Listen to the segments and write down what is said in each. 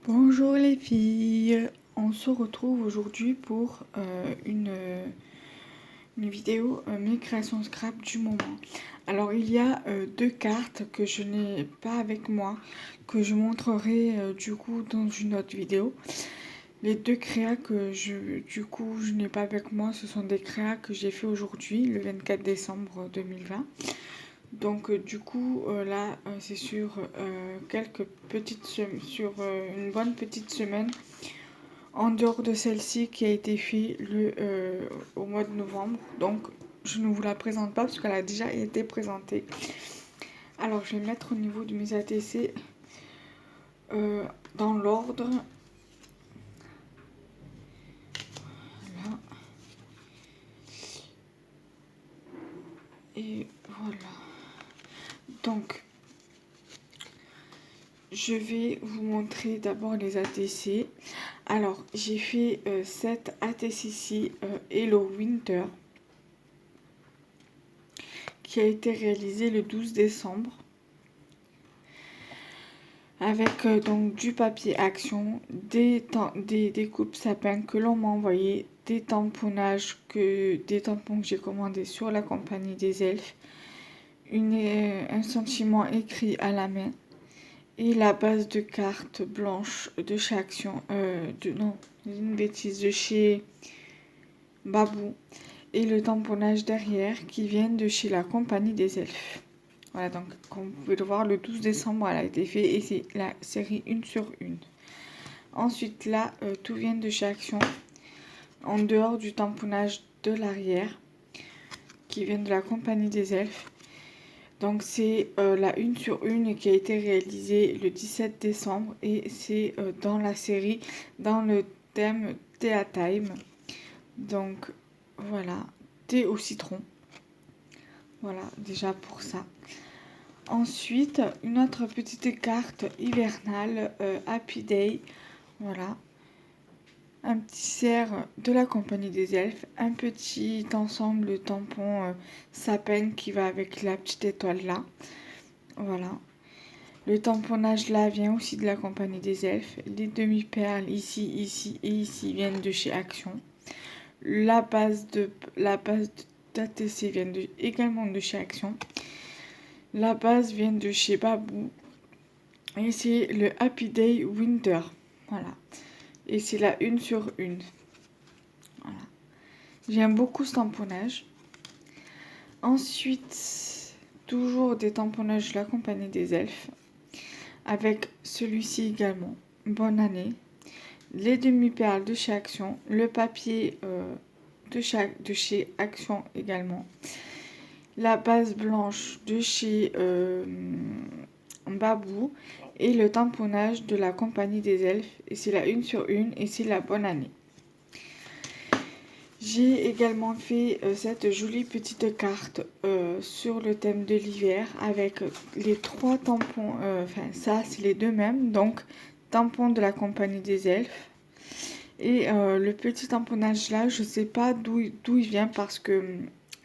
Bonjour les filles, on se retrouve aujourd'hui pour une vidéo mes créations scrap du moment. Alors il y a deux cartes que je n'ai pas avec moi, que je montrerai du coup dans une autre vidéo. Les deux créas que je n'ai pas avec moi, ce sont des créas que j'ai fait aujourd'hui, le 24 décembre 2020. Donc là c'est sur une bonne petite semaine en dehors de celle-ci qui a été faite au mois de novembre. Donc je ne vous la présente pas parce qu'elle a déjà été présentée. Alors je vais mettre au niveau de mes ATC dans l'ordre. Voilà. Et voilà. Donc je vais vous montrer d'abord les ATC. Alors j'ai fait cette ATC-ci Hello Winter qui a été réalisé le 12 décembre avec donc du papier action, des coupes sapins que l'on m'a envoyé, des tampons que j'ai commandés sur la compagnie des elfes, un sentiment écrit à la main et la base de cartes blanches de chez Action, une bêtise, de chez Babou, et le tamponnage derrière qui vient de chez la compagnie des elfes. Voilà, donc comme vous pouvez le voir, le 12 décembre elle a été faite et c'est la série 1 sur 1. Ensuite là, tout vient de chez Action, en dehors du tamponnage de l'arrière qui vient de la compagnie des elfes. Donc c'est la 1 sur 1 qui a été réalisée le 17 décembre et c'est dans la série, dans le thème Thea Time. Donc voilà, thé au citron. Voilà, déjà pour ça. Ensuite, une autre petite carte hivernale, Happy Day. Voilà. Un petit cerf de la compagnie des elfes. Un petit ensemble de tampons sapin qui va avec la petite étoile là. Voilà. Le tamponnage là vient aussi de la compagnie des elfes. Les demi-perles ici, ici et ici viennent de chez Action. La base d'ATC vient également de chez Action. La base vient de chez Babou. Et c'est le Happy Day Winter. Voilà. Et c'est la 1 sur 1. Voilà. J'aime beaucoup ce tamponnage. Ensuite, toujours des tamponnages de la compagnie des elfes. Avec celui-ci également. Bonne année. Les demi-perles de chez Action. Le papier de chez Action également. La base blanche de chez Babou et le tamponnage de la compagnie des elfes. Et c'est la 1 sur 1 et c'est la bonne année. J'ai également fait cette jolie petite carte sur le thème de l'hiver avec les 3 tampons, ça c'est les deux mêmes, donc tampon de la compagnie des elfes. Et le petit tamponnage là, je sais pas d'où il vient parce que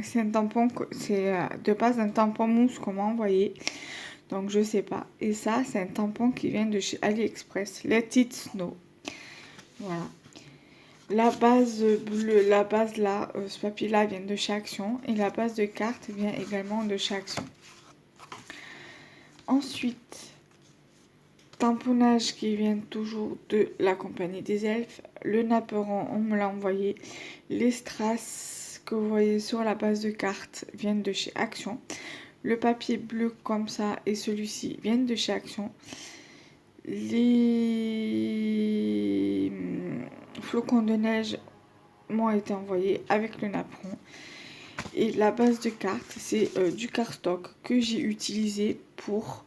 c'est un tampon, c'est de base un tampon mousse qu'on m'a envoyé. Donc je sais pas. Et ça, c'est un tampon qui vient de chez AliExpress. Let It Snow. Voilà. La base bleue, la base là, ce papier là vient de chez Action. Et la base de carte vient également de chez Action. Ensuite, tamponnage qui vient toujours de la compagnie des elfes. Le napperon, on me l'a envoyé. Les strass que vous voyez sur la base de carte viennent de chez Action. Le papier bleu comme ça et celui-ci viennent de chez Action. Les flocons de neige m'ont été envoyés avec le napperon. Et la base de carte, c'est du cardstock que j'ai utilisé pour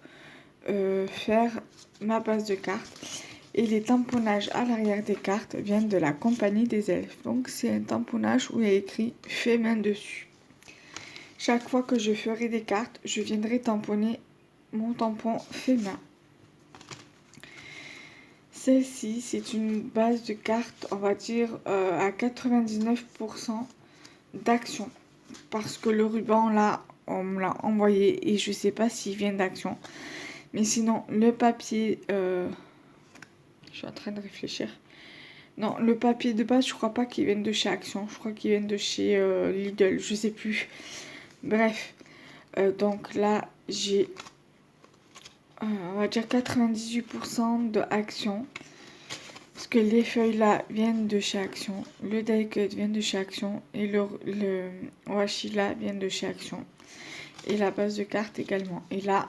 faire ma base de carte. Et les tamponnages à l'arrière des cartes viennent de la compagnie des elfes. Donc c'est un tamponnage où il y a écrit fait main dessus. Chaque fois que je ferai des cartes, je viendrai tamponner mon tampon fait main. Celle-ci, c'est une base de cartes, on va dire, à 99% d'Action. Parce que le ruban, là, on me l'a envoyé et je ne sais pas s'il vient d'Action. Mais sinon, le papier, je suis en train de réfléchir. Non, le papier de base, je crois pas qu'ils viennent de chez Action. Je crois qu'ils viennent de chez Lidl, je sais plus. Bref, donc là, j'ai, on va dire 98% de Action. Parce que les feuilles là viennent de chez Action. Le die cut vient de chez Action. Et le washi là vient de chez Action. Et la base de carte également. Et là,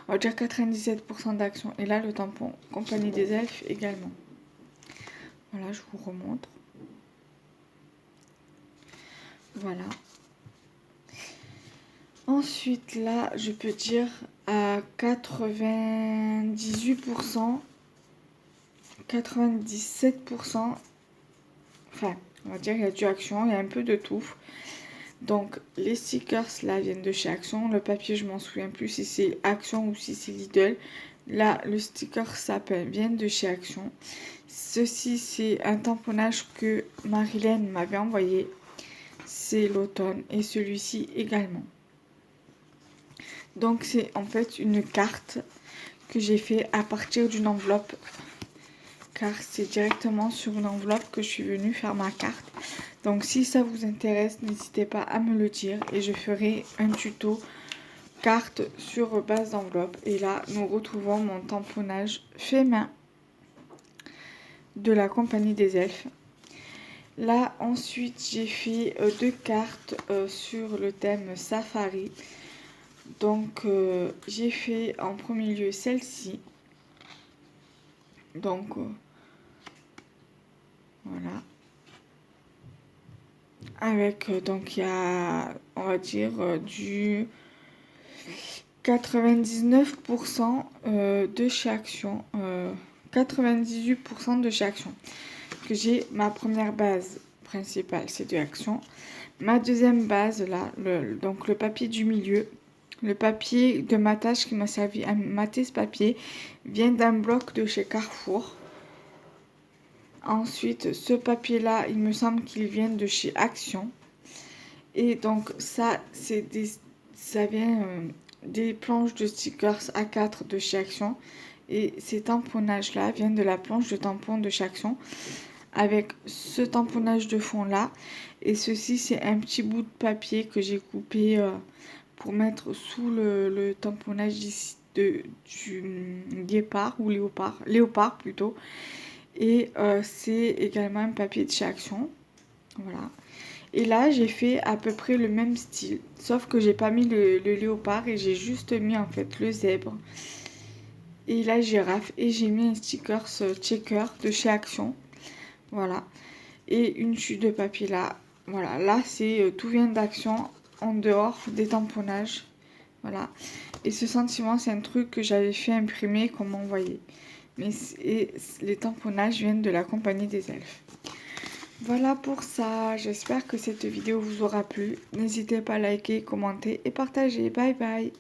on va dire 97% d'Action. Et là, le tampon Compagnie des Elfes également. Voilà, je vous remontre. Voilà. Ensuite, là, je peux dire à 98%, 97%, enfin, on va dire il y a du Action, il y a un peu de tout. Donc, les stickers, là, viennent de chez Action. Le papier, je m'en souviens plus si c'est Action ou si c'est Lidl. Là, le sticker sapin vient de chez Action. Ceci, c'est un tamponnage que Marilène m'avait envoyé. C'est l'automne et celui-ci également. Donc, c'est en fait une carte que j'ai fait à partir d'une enveloppe. Car c'est directement sur une enveloppe que je suis venue faire ma carte. Donc, si ça vous intéresse, n'hésitez pas à me le dire. Et je ferai un tuto carte sur base d'enveloppe. Et là, nous retrouvons mon tamponnage fait main de la Compagnie des Elfes. Là, ensuite, j'ai fait deux cartes sur le thème Safari. Donc, j'ai fait en premier lieu celle-ci. Donc, voilà. Avec, donc, il y a, on va dire, du 99% de chez Action. 98% de chez Action. Que j'ai ma première base principale, c'est de Action. Ma deuxième base, là, donc le papier du milieu. Le papier de matage qui m'a servi à mater ce papier vient d'un bloc de chez Carrefour. Ensuite, ce papier-là, il me semble qu'il vient de chez Action. Et donc, ça vient des planches de stickers A4 de chez Action. Et ces tamponnages-là viennent de la planche de tampon de chez Action. Avec ce tamponnage de fond-là. Et ceci, c'est un petit bout de papier que j'ai coupé pour mettre sous le tamponnage du guépard ou léopard plutôt. Et c'est également un papier de chez Action. Voilà. Et là, j'ai fait à peu près le même style. Sauf que j'ai pas mis le léopard et j'ai juste mis en fait le zèbre. Et la girafe. Et j'ai mis un sticker checker de chez Action. Voilà. Et une chute de papier là. Voilà. Là, c'est tout vient d'Action en dehors des tamponnages. Voilà. Et ce sentiment, c'est un truc que j'avais fait imprimer qu'on m'a envoyé. Mais les tamponnages viennent de la Compagnie des Elfes. Voilà pour ça. J'espère que cette vidéo vous aura plu. N'hésitez pas à liker, commenter et partager. Bye bye.